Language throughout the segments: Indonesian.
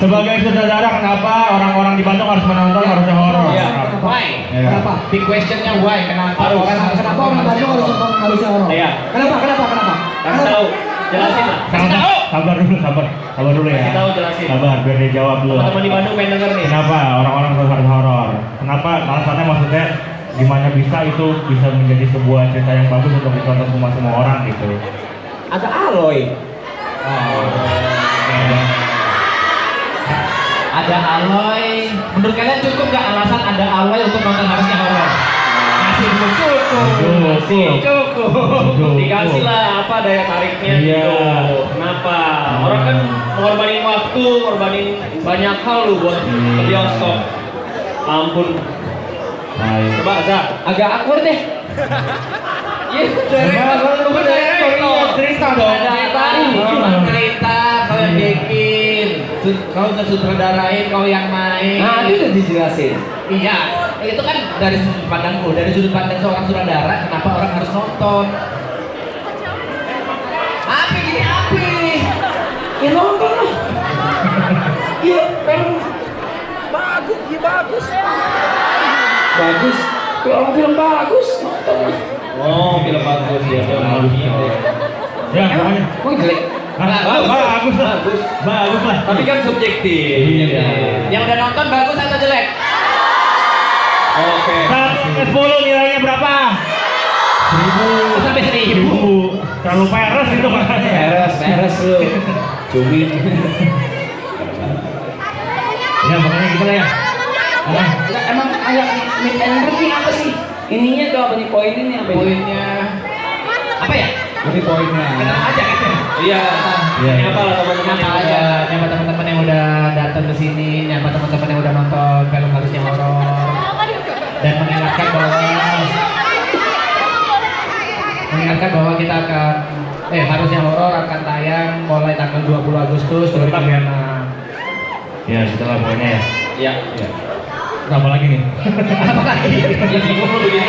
Sebagai sutradara, kenapa orang-orang di Bandung harus menonton harusnya horor? Iya. Why? Kenapa? Big questionnya why? Kenapa? Kenapa orang Bandung harus nonton harusnya horor? Iya. Kenapa? Kasih tahu. Jelasin lah. Kasih tahu. Sabar dulu ya. Kasih tahu, jelasin. Sabar, biar dia jawab dulu. Teman-teman di Bandung pengen denger nih. Kenapa orang-orang harus horor? Kenapa? Alasannya maksudnya gimana bisa itu bisa menjadi sebuah cerita yang bagus untuk ditonton semua orang gitu? Ada Aloy. Ada Aloy. Menurut kalian cukup nggak alasan ada Aloy untuk nonton harusnya horor? Masih belum cukup. Dikasih lah apa daya tariknya gitu. Kenapa? Orang kan mengorbanin waktu, ngorbanin banyak hal lu buat ke bioskop. Ampun. Coba Za. Agak awkward deh. Iya, cerita dong. Cuma cerita kau yang bikin, kau udah sutradarain, kau yang main. Nah, itu udah dijelasin. Iya, itu kan dari sudut pandangku, dari sudut pandang seorang sutradara, kenapa orang harus nonton? Api gini api. Ya nonton lah. Iya, film bagus. Bagus. Kalau film bagus, nonton lah. Oh, film bagus ya, film bagus. Ya, pokoknya. Kok jelek? Bagus lah. Tapi kan subjektif. Iya. Yang udah nonton bagus atau jelek? Oke. 10 nilainya berapa? 1000 sampai 1000. Terlalu peres itu makanya. Peres lu. Cumi. Ya, makanya gitu lah ya. Emang agak mid and ini apa sih? Ininya tuh apa nih poinnya nih apa? Poinnya apa ya? Ini poinnya. Kenal aja gitu. Iya. Nyapa lah teman-teman yang udah, nyapa teman-teman yang udah datang ke sini, nyapa teman-teman yang udah nonton film harusnya horor, dan mengingatkan bahwa kita akan harusnya horor akan tayang mulai tanggal 20 Agustus 2006. Ya, setelah pokoknya ya. Iya. Apa lagi nih? Apa lagi? Ya bingung lu begini.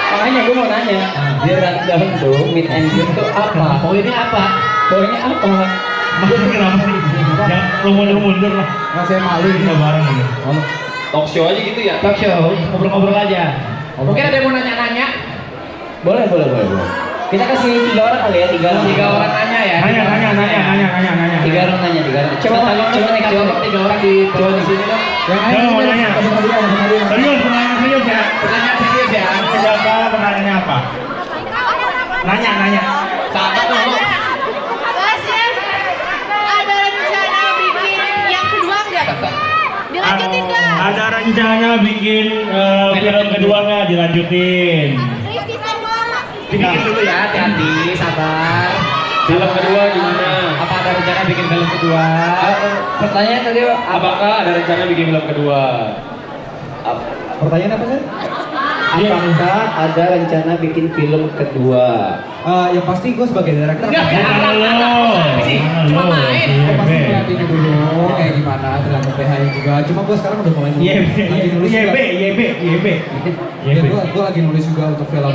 Makanya gue mau nanya, di rundown tuh mid and good tuh apa? Poinnya apa? Poinnya apa? Maksudnya kenapa sih? Ya, lu mundur lah. Masih malu Kita bareng ini. Talk show aja gitu ya? Talk show, ngobrol-ngobrol aja. Mungkin ada yang mau nanya-nanya? Boleh. Kita kasih 3 orang kali ya, 3 orang nanya ya? Nanya. 3 orang nanya. Coba nih kalau 3 orang di sini dong. Yang mau nanya. Serius, pertanyaan serius ya. Pertanyaan serius ya? Siapa pertanyaannya apa? Nanya. Sama dulu. Masnya ada rencana bikin yang kedua enggak? Dilanjutin enggak? Ada rencana bikin film kedua nggak dilanjutin? Dibikin dulu ya, hati-hati, sabar. Film kedua gimana? Apa ada rencana bikin film kedua? Pertanyaan tadi Apakah ada rencana bikin film kedua? pertanyaan apa sih? Apakah ada rencana bikin film kedua? Yang pasti gue sebagai director Cuma main. gue pasti ngeliatin dulu kayak gimana tergantung PH-nya juga. Cuma gue sekarang udah mulai lagi nulis juga. Ya, gue lagi nulis juga untuk film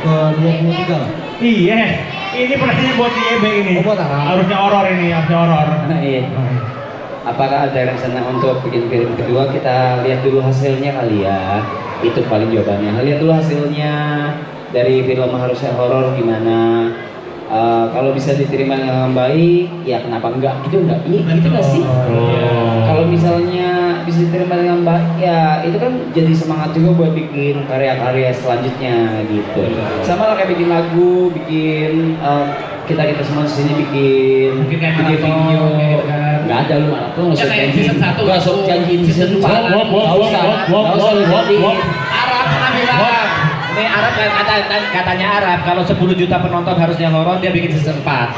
ke-23 lah. Iya, ini pertanyaannya buat si YB ini. Oh, buat Arab. Harusnya horor ini, harusnya horor. Nah, iya. Apakah ada rencana untuk bikin film kedua? Kita lihat dulu hasilnya kali ya. Itu paling jawabannya. Lihat dulu hasilnya dari film harusnya horor gimana. Kalau bisa diterima dengan baik, ya kenapa enggak? Gitu enggak? Iya, gitu enggak sih? Kalau misalnya bisa diterima dengan baik, ya itu kan jadi semangat juga buat bikin karya-karya selanjutnya gitu. Sama lah kayak bikin lagu, bikin kita semua di sini bikin video, gitu kan. nggak ada lu malah tuh Ya, kayak season 1 nggak usah janji season 2 nggak usah Arab pernah bilang. Ini Arab katanya Arab kalau 10 juta penonton harusnya horor, dia bikin season 4.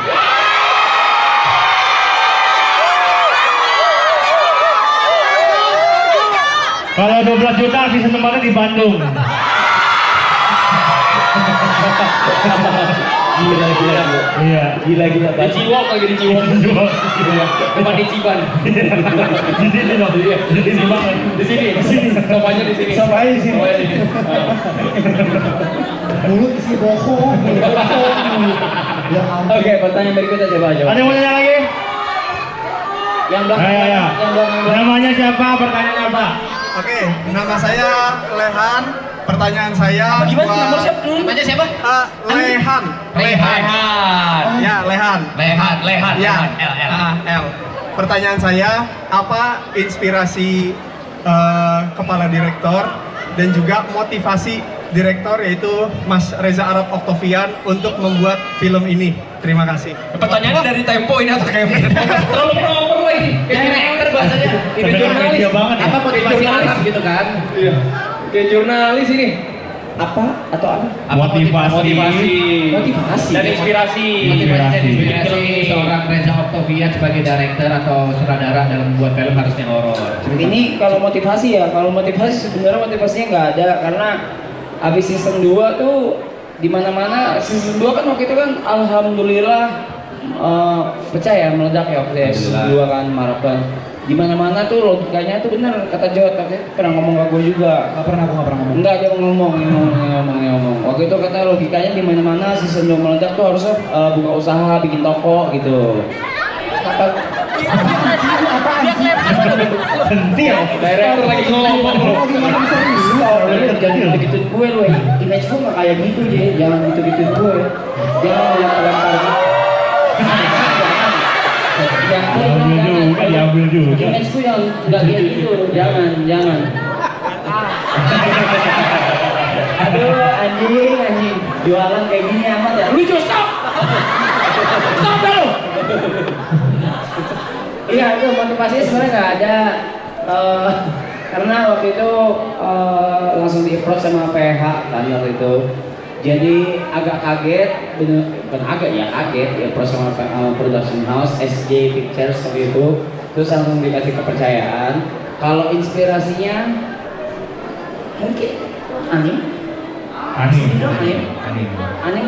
Kalau 12 juta season 4 di Bandung. gila Iya. gila Di Ciwok lagi di Ciwok. Tempat di Ciban. Di sini dong. Di sini banget. Di sini. Sopanya di sini. Sopanya di sini. Sopanya di sini. Mulut isi bohong. Ya ampun. Oke, pertanyaan berikutnya coba. Ada yang mau nanya lagi? Yang belakang, Ayo, ayo. yang belakang. Namanya siapa? Pertanyaannya apa? Oke, nama saya Lehan. Pertanyaan saya Namanya siapa? Lehan. Lehan. Ya, Lehan. Lehan. Ya, L. Pertanyaan saya, apa inspirasi kepala direktor dan juga motivasi direktor yaitu Mas Reza Arab Oktavian untuk membuat film ini? Terima kasih. Pertanyaannya dari Tempo ini atau kayak terlalu proper lagi. Kayak director bahasanya. Ini jurnalis. Dia banget ya. Apa motivasi Arab gitu kan? Iya. Kayak jurnalis ini. Apa atau apa? Motivasi. Dan inspirasi. Inspirasi. seorang Reza Oktavian sebagai director atau sutradara dalam membuat film harusnya horor. Ini kalau motivasi ya, kalau motivasi sebenarnya motivasinya nggak ada karena habis season 2 tuh di mana-mana season 2 kan waktu itu kan alhamdulillah pecah ya, meledak ya waktu itu season 2 kan maraton. Di mana-mana tuh logikanya tuh benar kata Jod, waktu itu pernah ngomong ke gue juga. Nggak pernah ngomong. Enggak, dia ngomong. Waktu itu kata logikanya di mana-mana season 2 meledak tuh harusnya buka usaha, bikin toko gitu. Apa? Sentil. Director lagi ngomong. Jangan gitu gue lu, image gue nggak kayak gitu deh, jangan gitu gue, jangan lempar. Diambil juga. Image gue yang nggak kayak gitu, jangan. Aduh anjing, jualan kayak gini amat ya. Lucu, stop lu. Iya, itu motivasinya sebenarnya nggak ada. Karena waktu itu langsung di-approach sama PH kan waktu itu. Jadi agak kaget, bukan agak ya, kaget di-approach sama production house SJ Pictures waktu itu. Terus langsung dikasih kepercayaan. Kalau inspirasinya mungkin anime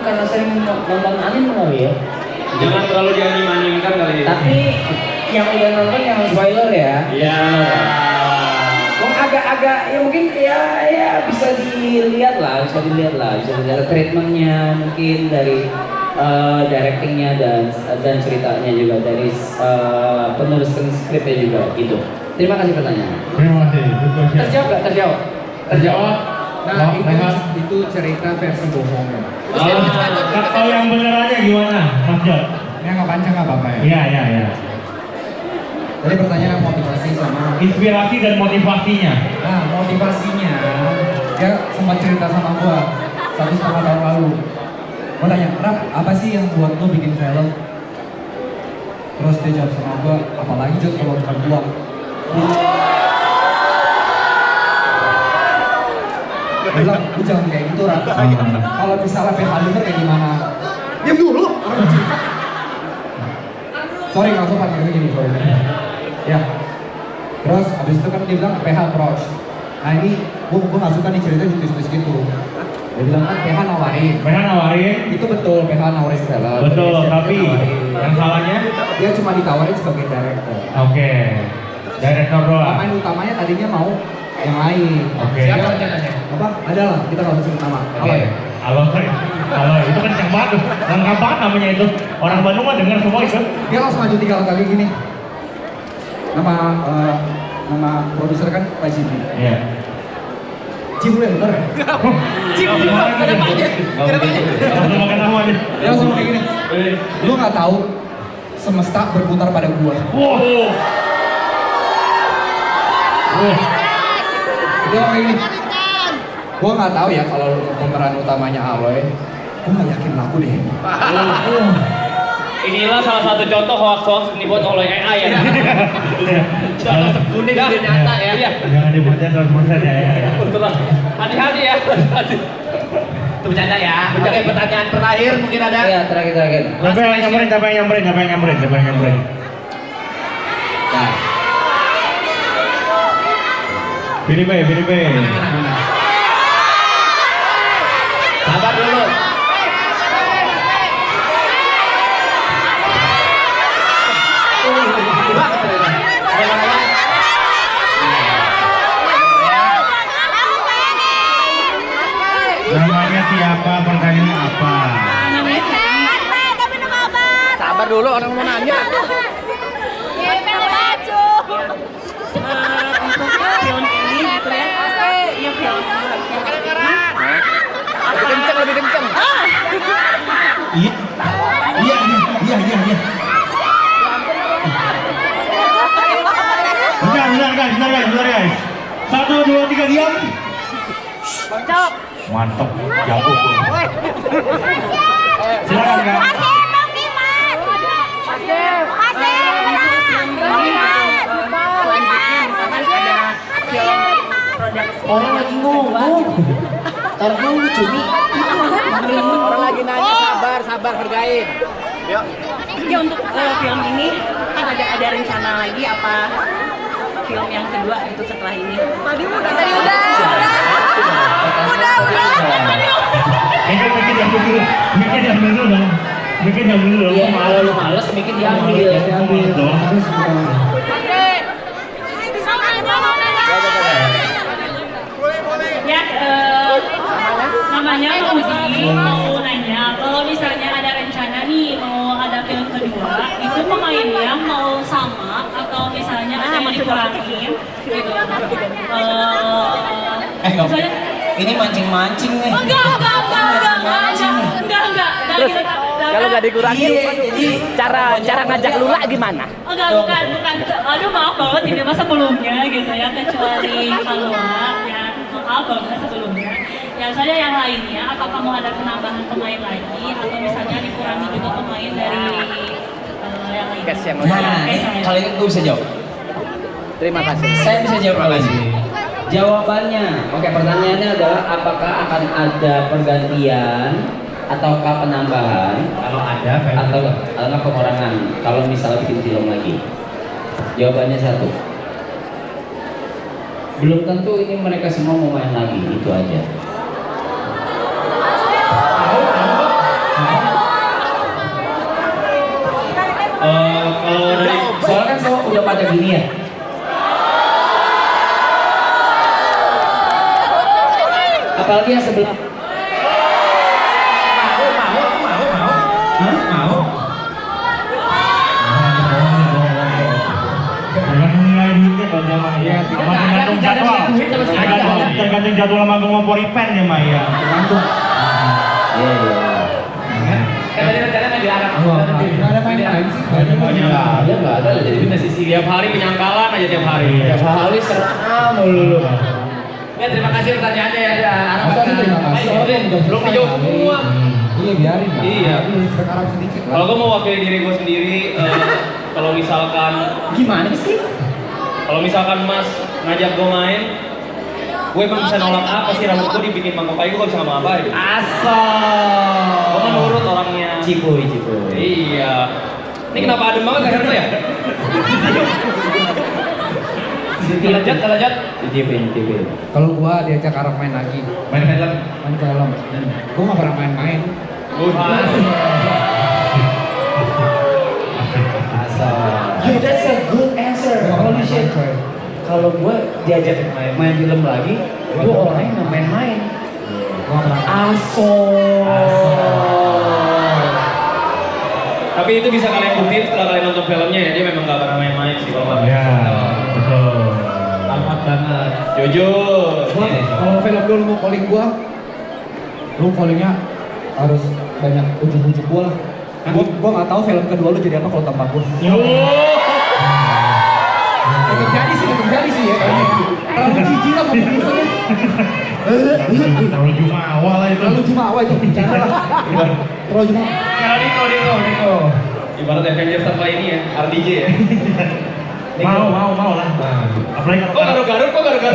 karena sering nonton anime kali ya. Jangan terlalu dianim-animkan kali ya. Tapi yang udah nonton yang spoiler ya. Iya. Kok agak-agak ya mungkin ya bisa dilihat lah treatmentnya mungkin dari directingnya dan ceritanya juga dari penulis skripnya juga gitu. Terima kasih pertanyaannya. Terima kasih. Terjawab nggak? Terjawab. Nah, itu cerita versi bohong ya. Kalau yang benerannya gimana, Mas Jod? Yang nggak panjang nggak apa-apa ya. Iya. Tadi pertanyaan motivasi sama. Inspirasi dan motivasinya. Nah, motivasinya dia sempat cerita sama gua 1,5 tahun lalu. Gua tanya, Rap, apa sih yang buat lu bikin film? Terus dia jawab sama gua, apalagi Jod kalau bukan uang. Dia bilang, lu jangan kayak gitu, Rap. Kalau misalnya PH denger kayak gimana? Diam dulu, orang cerita. Sorry, nggak sopan kayak gini, sorry. Ya, terus abis itu kan dia bilang PH approach. Nah ini, gua nggak suka nih cerita di twist gitu. Dia bilang kan PH nawarin. Itu betul, PH nawarin film. Betul, Dia tapi nawarin. yang salahnya? Dia cuma ditawarin sebagai director. Oke. Direktor doang. Pemain utamanya tadinya mau yang lain. Oke. Siapa rencananya? Apa? Ada lah, kita nggak usah sebut nama. Apa ya? Halo, itu kenceng banget tuh. Lengkap banget namanya itu. Orang Bandung mah dengar semua itu. Dia langsung maju 3 kali gini. Nama produser kan Pak Jimmy. Iya. Jim lu yang bener ya? Kenapa aja? Langsung makan nama nih. Dia langsung kayak gini. Lu nggak tahu semesta berputar pada gua. Wow. Dia kayak gini. Gua nggak tahu ya kalau pemeran utamanya Aloy. Gua nggak yakin laku deh. Inilah salah satu contoh hoax yang dibuat oleh AI ya. Contoh sekuning Ya. dia nyata ya. Iya. Jangan dibaca 100% ya. Betul lah. Hati-hati ya. Itu bercanda ya. Oke, pertanyaan terakhir mungkin ada. Ya terakhir. Siapa yang nyamperin? Nah, Pilih Bay. Sabar dulu. Namanya siapa? Pertanyaannya apa? Tapi nama apa? Sabar dulu orang mau nanya. YB. film Lebih kenceng. Iya. Iya. Bentar guys. 1, 2, 3 diam. Mantap, jago. Silakan Kak. Orang lagi ngomong. Taruh dulu Cumi. Orang lagi nanya, sabar hargain. Yuk. Ya untuk film ini kan ada rencana lagi apa film yang kedua gitu setelah ini? Tadi udah. Bikin yang dulu. Iya, kalau lu males bikin diambil. Ya, namanya Fauzi mau nanya kalau misalnya ada rencana nih mau ada film kedua, itu pemainnya mau sama atau misalnya ada yang dikurangin gitu. Misalnya Ini mancing-mancing nih. enggak. Kalau nggak dikurangin, jadi cara ngajak Lula gimana? Enggak, bukan. Aduh, maaf banget ini mah sebelumnya gitu ya, kecuali Kalua ya, maaf banget sebelumnya. Ya saja yang lainnya, apakah mau ada penambahan pemain lagi atau misalnya dikurangi juga pemain dari yang lainnya? Nah, kali ini gue bisa jawab. Terima kasih. Saya bisa jawab lagi. Jawabannya, oke, pertanyaannya adalah apakah akan ada pergantian ataukah penambahan? Kalau ada, atau pengurangan kalau misalnya bikin film lagi? Jawabannya satu. Belum tentu ini mereka semua mau main lagi, itu aja. Kalau dari Soalnya kan semua udah pada gini ya. Apalagi yang sebelah. Mau. Tergantung jadwal manggung mau poripen ya Maya. Tergantung. Iya. kan tadi rencana nggak dilarang. Nggak ada main-main sih. Nggak ada. Jadi pindah sisi. Tiap hari penyangkalan aja tiap hari. Tiap hari serah mulu. Ya terima kasih pertanyaannya ya. Arab Masa sih terima kasih, orang yang udah belum dijawab semua. Iya biarin lah. Iya. Sekarang sedikit lah. Kalau gue mau wakili diri gue sendiri, kalau misalkan Gimana sih? kalau misalkan Mas ngajak gue main, gue emang bisa nolak apa sih, rambut gue dibikin mangkok kayu, gue gak bisa ngapa-ngapain. Asal. Gue menurut orangnya. Cipuy. Iya. Ini kenapa adem banget leher lu ya? Lanjut. TV. Kalau gua diajak Arab main lagi, Main film. main film, gua nggak pernah main-main. Asal. That's a good answer. Holy shit. Kalau gua diajak main film lagi, gua orangnya nggak main-main. Gua nggak pernah. Tapi itu bisa kalian buktiin setelah kalian nonton filmnya ya, dia memang gak pernah main-main sih kalau kalian. Ya, betul. Amat banget. Jujur. Kalau film lu mau calling gua, lu callingnya harus banyak ujuk-ujuk gua lah. Gua nggak tahu film kedua lu jadi apa kalau tanpa gua. Terjadi sih ya kayaknya. Terlalu jijik lah pembunuhannya. Terlalu jumawa lah itu. Terlalu jumawa itu bicara lah. Terlalu jumawa. Niko. Ibarat Avengers tanpa ini ya, RDJ ya. Mau lah. Apalagi kalau Kok garuk-garuk?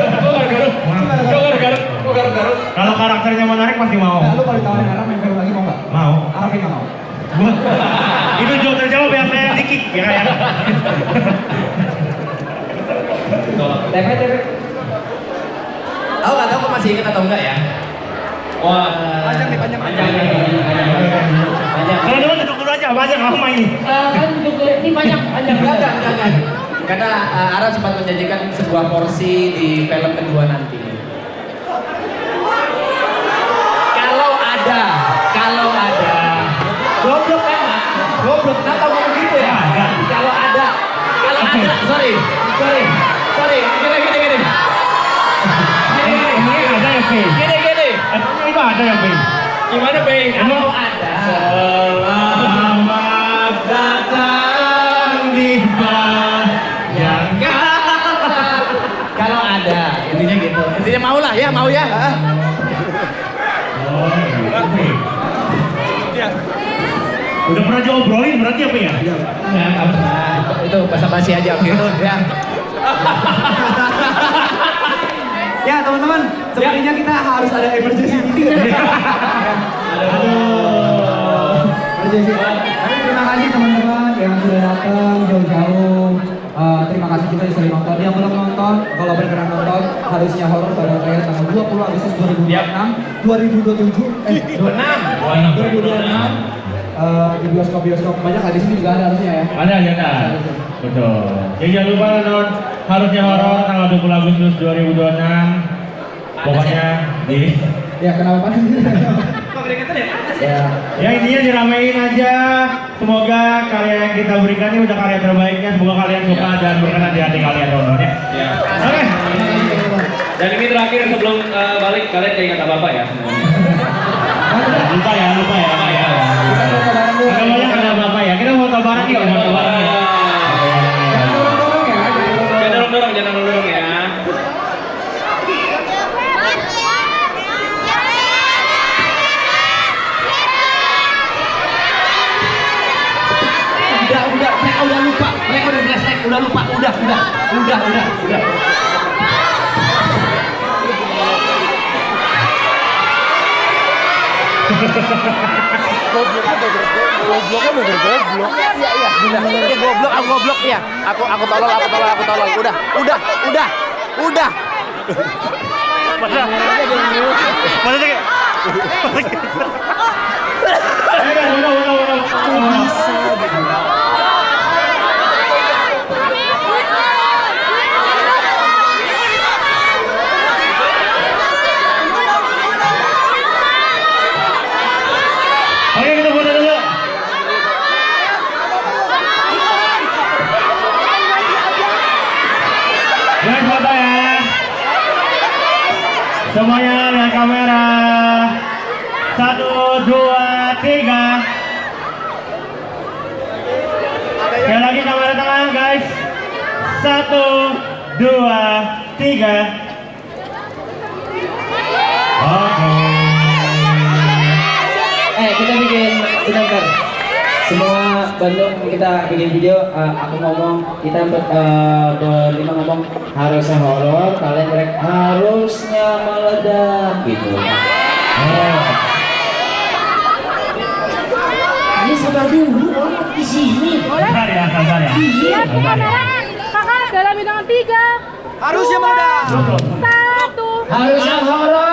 kalau karakternya menarik pasti mau. Nah, lu kalau ditawarin Arab main film lagi mau nggak? Mau. Arab nggak mau. Itu jawab terjawab yang saya dikik ya kan. TV. Aku nggak tahu kok masih ingat atau enggak ya. Wah, panjang. Kalau dulu duduk dulu aja, banyak lama ini. Kan ini banyak. Enggak. Karena Arab sempat menjanjikan sebuah porsi di film kedua nanti. Kalau ada. Goblok emang. Goblok, kenapa ngomong gitu ya? Kalau ada. Sorry. Gini. Ini ada Gimana, Bang? Kalau ada. Selamat datang di Kalau ada, intinya gitu. Intinya mau lah ya, mau ya. Oh, udah pernah diobrolin berarti apa ya? Ya, itu basa-basi aja gitu ya. Ya teman-teman, sepertinya kita harus ada emergency meeting. Aduh. Emergency. Tapi terima kasih teman-teman yang sudah datang jauh-jauh. Terima kasih juga yang sudah nonton. Yang belum nonton, kalau berkenan nonton, harusnya horor pada tayang tanggal 20 Agustus 2026, 2026, di bioskop-bioskop banyak di sini juga ada harusnya ya. Ada. Betul. Jadi jangan lupa nonton Harusnya Horor tanggal 20 Agustus 2026. Pokoknya di Ya kenapa? ya intinya diramein aja. Semoga karya yang kita berikan ini udah karya terbaiknya. Semoga kalian suka dan berkenan di hati kalian teman-teman ya. Oke. Dan ini terakhir sebelum balik, kalian keinget apa-apa ya semuanya? Lupa ya. Agak banyak ada apa-apa ya. Kita mau bareng yuk, foto bareng ya. Jangan dorong ya. Mereka udah lupa, mereka udah flashback, udah lupa, udah. Aku goblok ya. Aku tolol. Udah. Oke, kita foto dulu. Lihat foto ya. Semuanya lihat kamera. 1, 2, 3. Sekali lagi kamera tengah guys. 1, 2, 3. Oke. Kita bikin bentar. Semua Bandung kita bikin video. Aku ngomong, kita berlima ngomong harusnya horor, kalian direct harusnya meledak gitu. Ini sabar dulu, orang di sini. Sabar ya. Lihat ke kamera, kakak dalam hitungan 3. Harusnya meledak. 1. Harusnya horor.